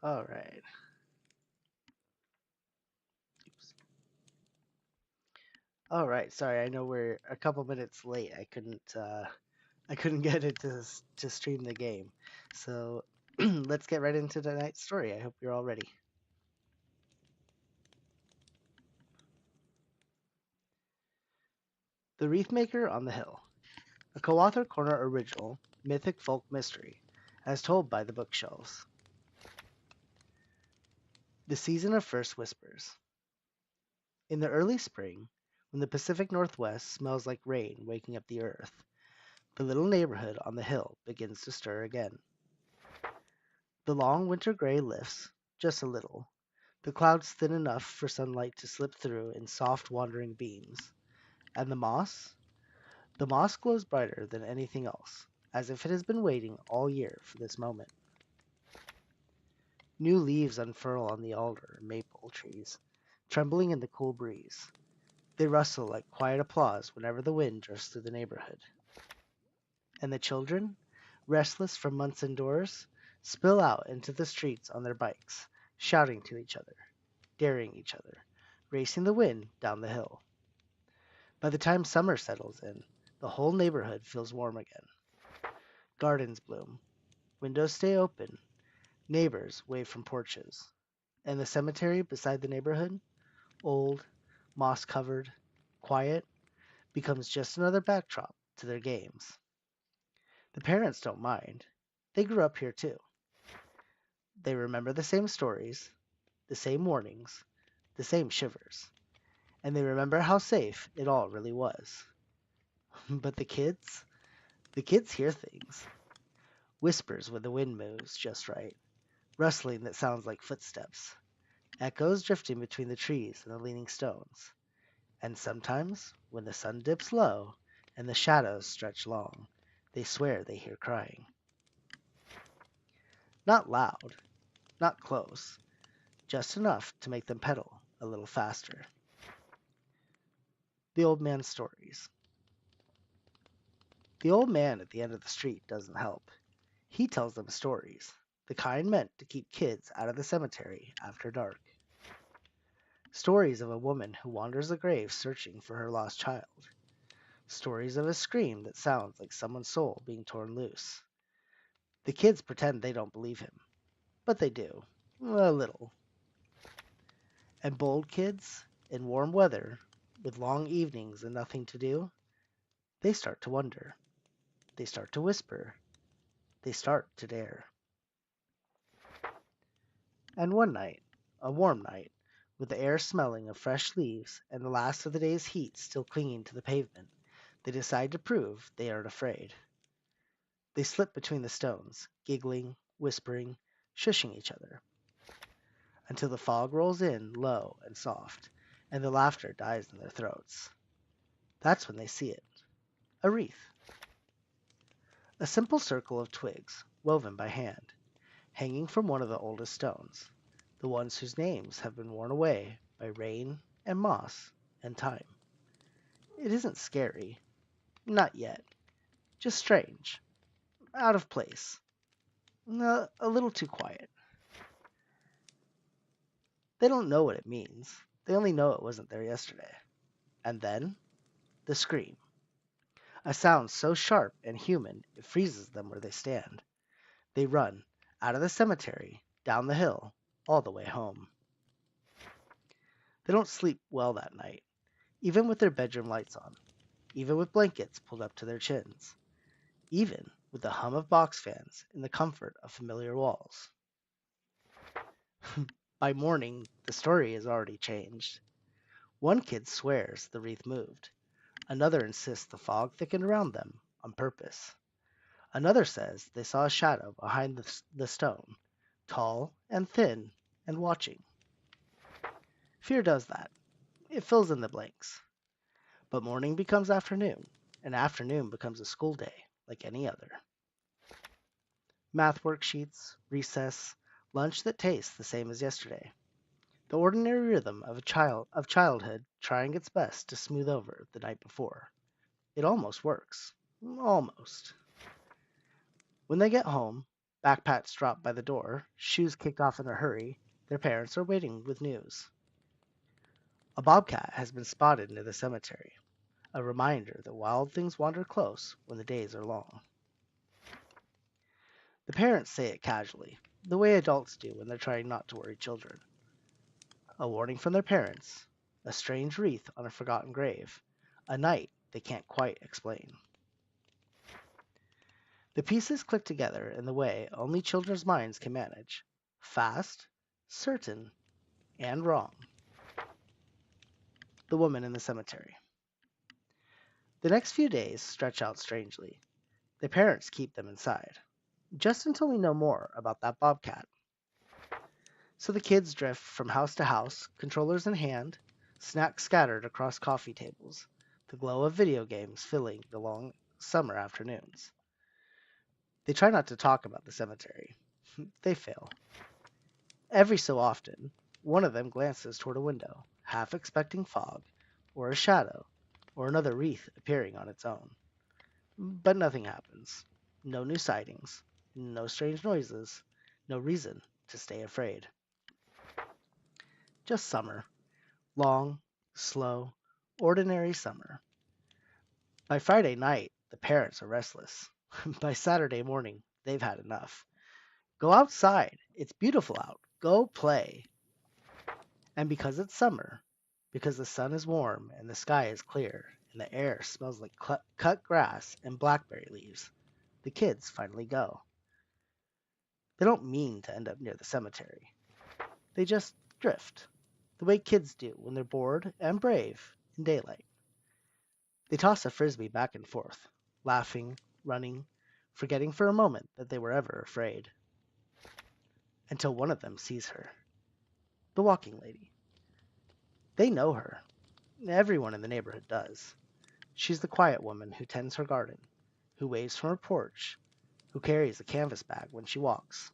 All right. Oops. All right. Sorry, I know we're a couple minutes late. I couldn't get it to stream the game. So let's get right into tonight's story. I hope you're all ready. The Wreath Maker on the Hill, a co-author corner original mythic folk mystery, as told by the bookshelves. The season of first whispers. In the early spring, when the Pacific Northwest smells like rain waking up the earth, the little neighborhood on the hill begins to stir again. The long winter gray lifts, just a little, the clouds thin enough for sunlight to slip through in soft wandering beams, and the moss glows brighter than anything else, as if it has been waiting all year for this moment. New leaves unfurl on the alder and maple trees, trembling in the cool breeze. They rustle like quiet applause whenever the wind drifts through the neighborhood. And the children, restless from months indoors, spill out into the streets on their bikes, shouting to each other, daring each other, racing the wind down the hill. By the time summer settles in, the whole neighborhood feels warm again. Gardens bloom, windows stay open, neighbors wave from porches, and the cemetery beside the neighborhood, old, moss covered, quiet, becomes just another backdrop to their games. The parents don't mind. They grew up here too. They remember the same stories, the same warnings, the same shivers, and they remember how safe it all really was. But the kids hear things. Whispers when the wind moves just right, rustling that sounds like footsteps, echoes drifting between the trees and the leaning stones. And sometimes, when the sun dips low and the shadows stretch long, they swear they hear crying. Not loud, not close, just enough to make them pedal a little faster. The old man's stories. The old man at the end of the street doesn't help. He tells them stories, the kind meant to keep kids out of the cemetery after dark. Stories of a woman who wanders the grave searching for her lost child. Stories of a scream that sounds like someone's soul being torn loose. The kids pretend they don't believe him, but they do. A little. And bold kids, in warm weather, with long evenings and nothing to do, they start to wonder. They start to whisper. They start to dare. And one night, a warm night, with the air smelling of fresh leaves and the last of the day's heat still clinging to the pavement, they decide to prove they aren't afraid. They slip between the stones, giggling, whispering, shushing each other, until the fog rolls in low and soft, and the laughter dies in their throats. That's when they see it. A wreath. A simple circle of twigs, woven by hand, hanging from one of the oldest stones, the ones whose names have been worn away by rain and moss and time. It isn't scary. Not yet. Just strange. Out of place. A little too quiet. They don't know what it means. They only know it wasn't there yesterday. And then, the scream. A sound so sharp and human it freezes them where they stand. They run, out of the cemetery, down the hill, all the way home. They don't sleep well that night, even with their bedroom lights on, even with blankets pulled up to their chins, even with the hum of box fans in the comfort of familiar walls. By morning, the story has already changed. One kid swears the wreath moved. Another insists the fog thickened around them on purpose. Another says they saw a shadow behind the stone, tall and thin and watching. Fear does that. It fills in the blanks. But morning becomes afternoon, and afternoon becomes a school day like any other. Math worksheets, recess, lunch that tastes the same as yesterday. The ordinary rhythm of childhood trying its best to smooth over the night before. It almost works. Almost. When they get home, Backpacks dropped by the door, shoes kicked off in a hurry. Their parents are waiting with news. A bobcat has been spotted near the cemetery, a reminder that wild things wander close when the days are long. The parents say it casually, the way adults do when they're trying not to worry children. A warning from their parents, a strange wreath on a forgotten grave, a night they can't quite explain. The pieces click together in the way only children's minds can manage. Fast, certain, and wrong. The woman in the cemetery. The next few days stretch out strangely. The parents keep them inside, just until we know more about that bobcat. So the kids drift from house to house, controllers in hand, snacks scattered across coffee tables, the glow of video games filling the long summer afternoons. They try not to talk about the cemetery. They fail. Every so often, one of them glances toward a window, half expecting fog, or a shadow, or another wreath appearing on its own. But nothing happens. No new sightings, no strange noises, no reason to stay afraid. Just summer. Long, slow, ordinary summer. By Friday night, the parents are restless. By Saturday morning, they've had enough. Go outside. It's beautiful out. Go play. And because it's summer, because the sun is warm and the sky is clear and the air smells like cut grass and blackberry leaves, the kids finally go. They don't mean to end up near the cemetery. They just drift, the way kids do when they're bored and brave in daylight. They toss a frisbee back and forth, laughing, running, forgetting for a moment that they were ever afraid. Until one of them sees her. The walking lady. They know her. Everyone in the neighborhood does. She's the quiet woman who tends her garden, who waves from her porch, who carries a canvas bag when she walks.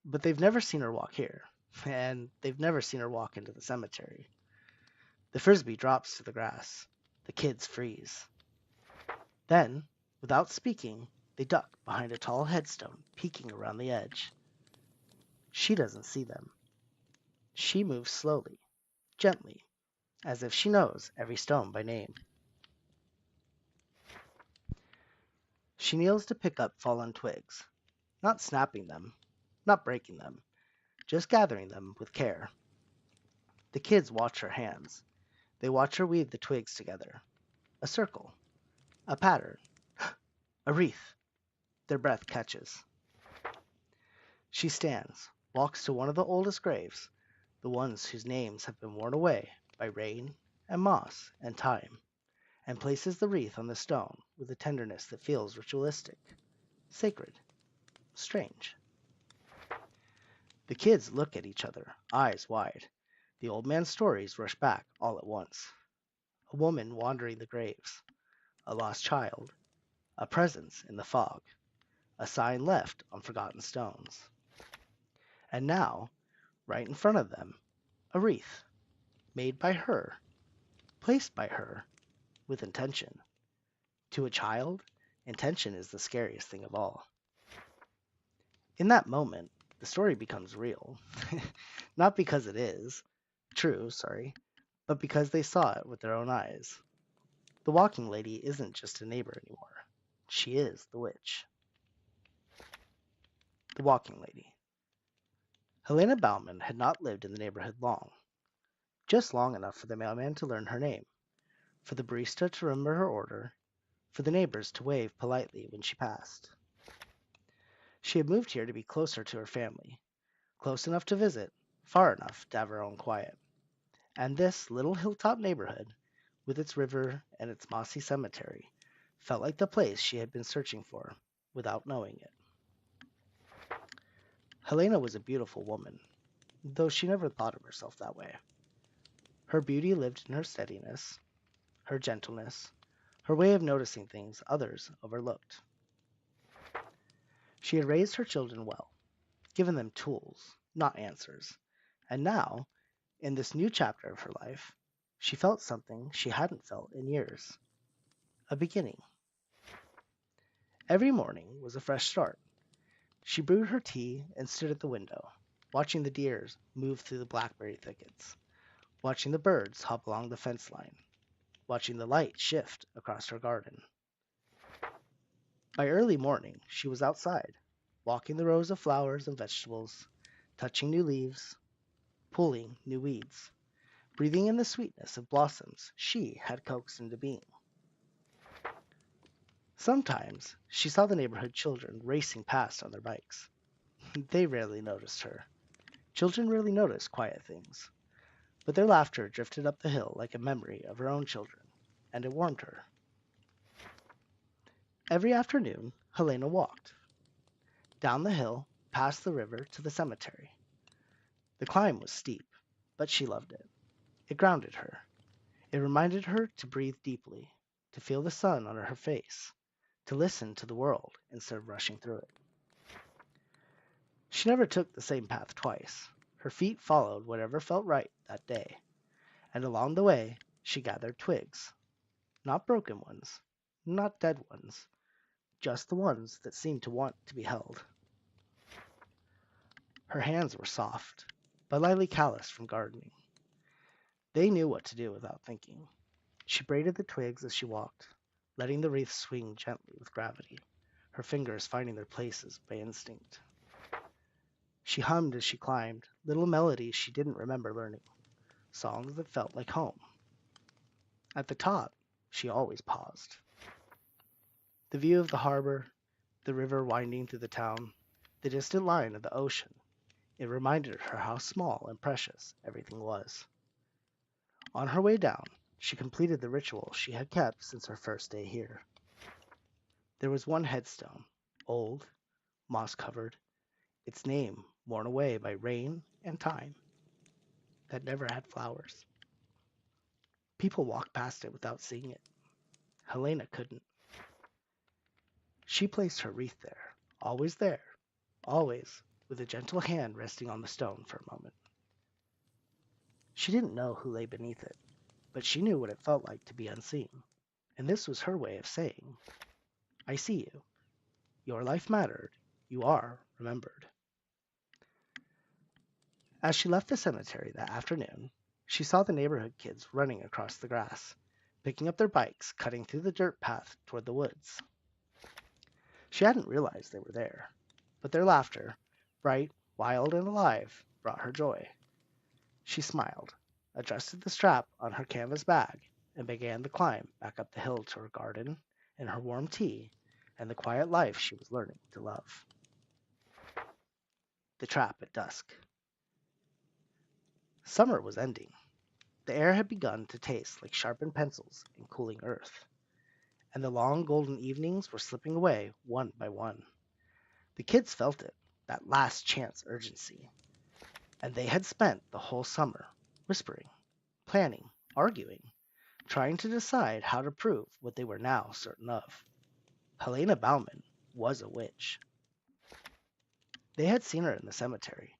But they've never seen her walk here, and they've never seen her walk into the cemetery. The frisbee drops to the grass. The kids freeze. Then, without speaking, they duck behind a tall headstone peeking around the edge. She doesn't see them. She moves slowly, gently, as if she knows every stone by name. She kneels to pick up fallen twigs, not snapping them, not breaking them, just gathering them with care. The kids watch her hands. They watch her weave the twigs together. A circle, a pattern, a wreath. Their breath catches. She stands, walks to one of the oldest graves, the ones whose names have been worn away by rain and moss and time, and places the wreath on the stone with a tenderness that feels ritualistic, sacred, strange. The kids look at each other, eyes wide. The old man's stories rush back all at once. A woman wandering the graves, a lost child, a presence in the fog, a sign left on forgotten stones. And now, right in front of them, a wreath, made by her, placed by her, with intention. To a child, intention is the scariest thing of all. In that moment, the story becomes real. Not because it is true, but because they saw it with their own eyes. The walking lady isn't just a neighbor anymore. She is the witch. The walking lady. Helena Bauman had not lived in the neighborhood long, just long enough for the mailman to learn her name, for the barista to remember her order, for the neighbors to wave politely when she passed. She had moved here to be closer to her family, close enough to visit, far enough to have her own quiet. And this little hilltop neighborhood, with its river and its mossy cemetery, felt like the place she had been searching for, without knowing it. Helena was a beautiful woman, though she never thought of herself that way. Her beauty lived in her steadiness, her gentleness, her way of noticing things others overlooked. She had raised her children well, given them tools, not answers, and now, in this new chapter of her life, she felt something she hadn't felt in years. A beginning. Every morning was a fresh start. She brewed her tea and stood at the window, watching the deer move through the blackberry thickets, watching the birds hop along the fence line, watching the light shift across her garden. By early morning, she was outside, walking the rows of flowers and vegetables, touching new leaves, pulling new weeds, breathing in the sweetness of blossoms she had coaxed into being. Sometimes she saw the neighborhood children racing past on their bikes. They rarely noticed her. Children rarely notice quiet things, but their laughter drifted up the hill like a memory of her own children, and it warmed her. Every afternoon, Helena walked down the hill, past the river to the cemetery. The climb was steep, but she loved it. It grounded her. It reminded her to breathe deeply, to feel the sun on her face, to listen to the world instead of rushing through it. She never took the same path twice. Her feet followed whatever felt right that day, and along the way she gathered twigs. Not broken ones, not dead ones, just the ones that seemed to want to be held. Her hands were soft, but lightly calloused from gardening. They knew what to do without thinking. She braided the twigs as she walked, letting the wreath swing gently with gravity, her fingers finding their places by instinct. She hummed as she climbed, little melodies she didn't remember learning, songs that felt like home. At the top, she always paused. The view of the harbor, the river winding through the town, the distant line of the ocean, it reminded her how small and precious everything was. On her way down, she completed the ritual she had kept since her first day here. There was one headstone, old, moss-covered, its name worn away by rain and time, that never had flowers. People walked past it without seeing it. Helena couldn't. She placed her wreath there, always, with a gentle hand resting on the stone for a moment. She didn't know who lay beneath it, but she knew what it felt like to be unseen, and this was her way of saying, I see you. Your life mattered. You are remembered. As she left the cemetery that afternoon, she saw the neighborhood kids running across the grass, picking up their bikes, cutting through the dirt path toward the woods. She hadn't realized they were there, but their laughter, bright, wild, and alive, brought her joy. She smiled, adjusted the strap on her canvas bag, and began the climb back up the hill to her garden and her warm tea and the quiet life she was learning to love. The trap at dusk. Summer was ending. The air had begun to taste like sharpened pencils and cooling earth, and the long golden evenings were slipping away one by one. The kids felt it, that last chance urgency, and they had spent the whole summer whispering, planning, arguing, trying to decide how to prove what they were now certain of. Helena Bauman was a witch. They had seen her in the cemetery.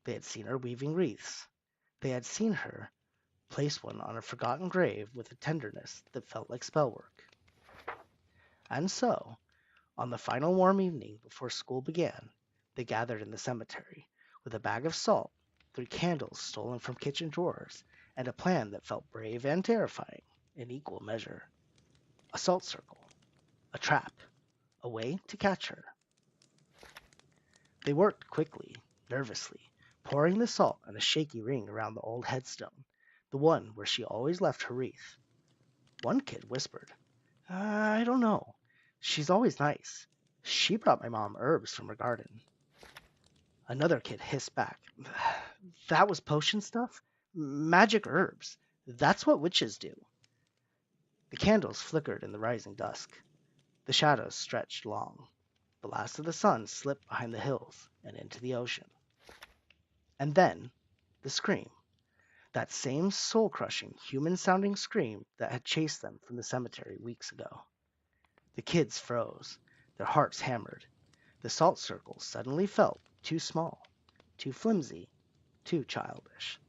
They had seen her weaving wreaths. They had seen her place one on a forgotten grave with a tenderness that felt like spellwork. And so, on the final warm evening before school began, they gathered in the cemetery with a bag of salt, 3 candles stolen from kitchen drawers, and a plan that felt brave and terrifying in equal measure. A salt circle, a trap, a way to catch her. They worked quickly, nervously, pouring the salt in a shaky ring around the old headstone, the one where she always left her wreath. One kid whispered, I don't know. She's always nice. She brought my mom herbs from her garden. Another kid hissed back, that was potion stuff? Magic herbs. That's what witches do. The candles flickered in the rising dusk. The shadows stretched long. The last of the sun slipped behind the hills and into the ocean. And then, the scream. That same soul-crushing, human-sounding scream that had chased them from the cemetery weeks ago. The kids froze, their hearts hammered. The salt circles suddenly felt too small, too flimsy, too childish.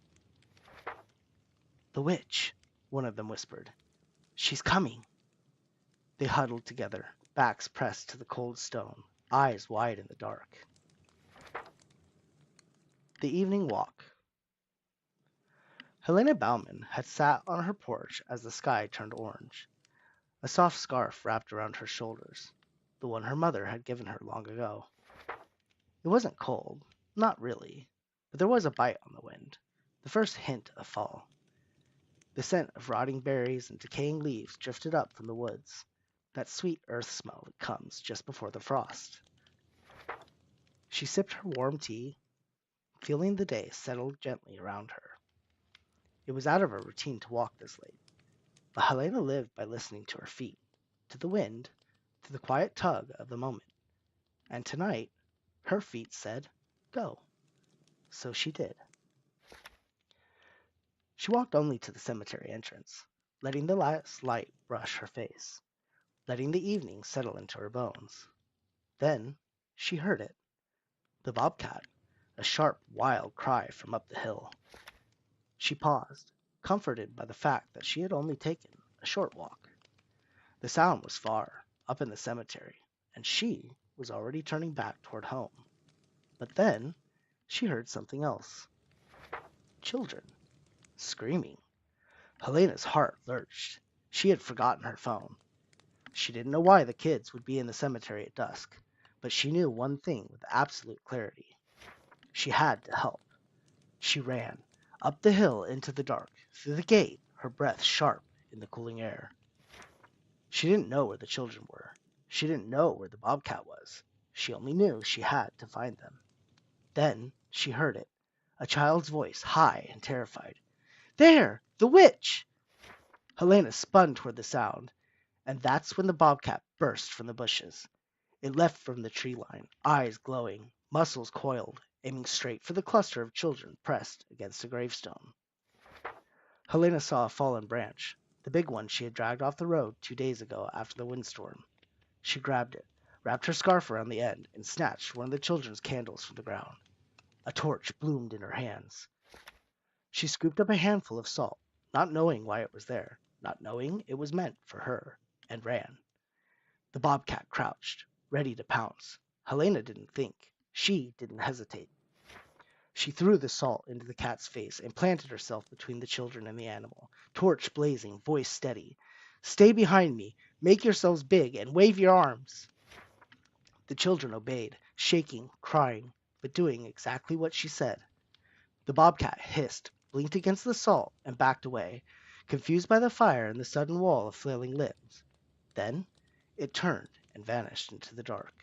The witch, one of them whispered. She's coming. They huddled together, backs pressed to the cold stone, eyes wide in the dark. The evening walk. Helena Bauman had sat on her porch as the sky turned orange. A soft scarf wrapped around her shoulders, the one her mother had given her long ago. It wasn't cold, not really, but there was a bite on the wind, the first hint of fall. The scent of rotting berries and decaying leaves drifted up from the woods, that sweet earth smell that comes just before the frost. She sipped her warm tea, feeling the day settle gently around her. It was out of her routine to walk this late, but Helena lived by listening to her feet, to the wind, to the quiet tug of the moment. And tonight, her feet said, "Go." So she did. She walked only to the cemetery entrance, letting the last light brush her face, letting the evening settle into her bones. Then she heard it. The bobcat, a sharp, wild cry from up the hill. She paused, comforted by the fact that she had only taken a short walk. The sound was far, up in the cemetery, and she was already turning back toward home. But then she heard something else. Children screaming. Helena's heart lurched. She had forgotten her phone. She didn't know why the kids would be in the cemetery at dusk, but she knew one thing with absolute clarity. She had to help. She ran, up the hill into the dark, through the gate, her breath sharp in the cooling air. She didn't know where the children were. She didn't know where the bobcat was. She only knew she had to find them. Then she heard it, a child's voice, high and terrified. "There! The witch!" Helena spun toward the sound, and that's when the bobcat burst from the bushes. It leapt from the tree line, eyes glowing, muscles coiled, aiming straight for the cluster of children pressed against a gravestone. Helena saw a fallen branch, the big one she had dragged off the road 2 days ago after the windstorm. She grabbed it, wrapped her scarf around the end, and snatched one of the children's candles from the ground. A torch bloomed in her hands. She scooped up a handful of salt, not knowing why it was there, not knowing it was meant for her, and ran. The bobcat crouched, ready to pounce. Helena didn't think. She didn't hesitate. She threw the salt into the cat's face and planted herself between the children and the animal, torch blazing, voice steady. "Stay behind me, make yourselves big, and wave your arms." The children obeyed, shaking, crying, but doing exactly what she said. The bobcat hissed, blinked against the salt, and backed away, confused by the fire and the sudden wall of flailing limbs. Then it turned and vanished into the dark.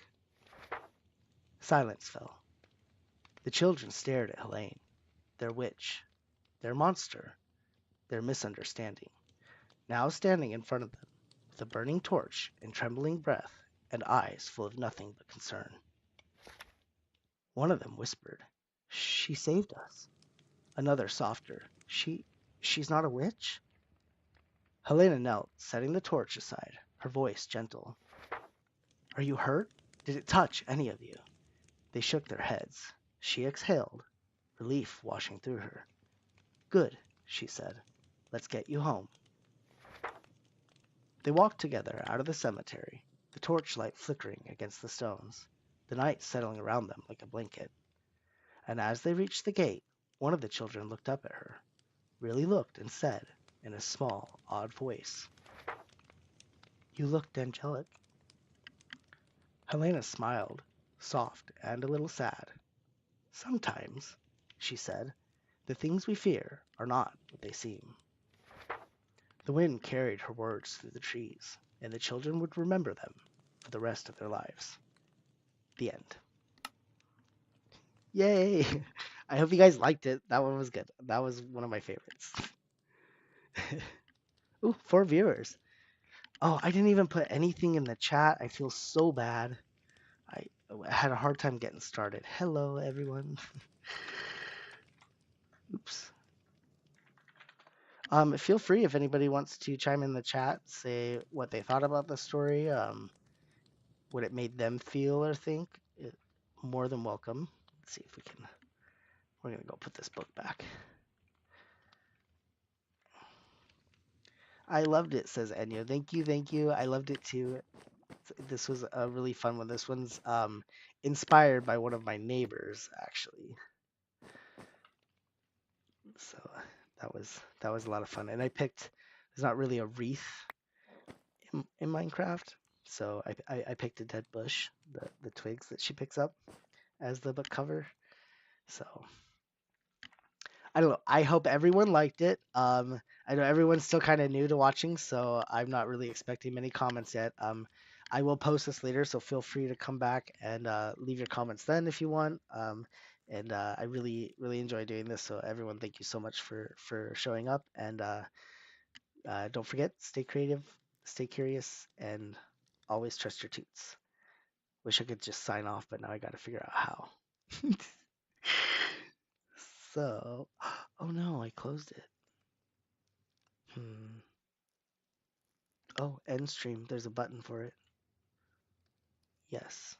Silence fell. The children stared at Helene, their witch, their monster, their misunderstanding, now standing in front of them, with a burning torch and trembling breath and eyes full of nothing but concern. One of them whispered, "She saved us." Another softer, She's not a witch?" Helena knelt, setting the torch aside, her voice gentle. "Are you hurt? Did it touch any of you?" They shook their heads. She exhaled, relief washing through her. "Good," she said. "Let's get you home." They walked together out of the cemetery, the torchlight flickering against the stones, the night settling around them like a blanket. And as they reached the gate, one of the children looked up at her, really looked and said, in a small, odd voice, "You looked angelic." Helena smiled, soft and a little sad. "Sometimes," she said, "the things we fear are not what they seem." The wind carried her words through the trees, and the children would remember them for the rest of their lives. The end. Yay! I hope you guys liked it. That one was good. That was one of my favorites. Ooh, 4 viewers. Oh, I didn't even put anything in the chat. I feel so bad. I had a hard time getting started. Hello, everyone. Oops. Feel free if anybody wants to chime in the chat, say what they thought about the story, what it made them feel or think. More than welcome. Let's see if we can. We're gonna go put this book back. I loved it, says Enya. Thank you, thank you. I loved it too. This was a really fun one. This one's inspired by one of my neighbors, actually. So that was a lot of fun. And I picked. There's not really a wreath in Minecraft, so I picked a dead bush, the twigs that she picks up as the book cover. So I don't know. I hope everyone liked it. I know everyone's still kind of new to watching, so I'm not really expecting many comments yet. I will post this later, so feel free to come back and leave your comments then if you want. And I really enjoy doing this. So everyone, thank you so much for showing up. And don't forget, stay creative, stay curious, and always trust your toots. Wish I could just sign off, but now I got to figure out how. So, oh no, I closed it. Hmm. Oh, end stream. There's a button for it. Yes.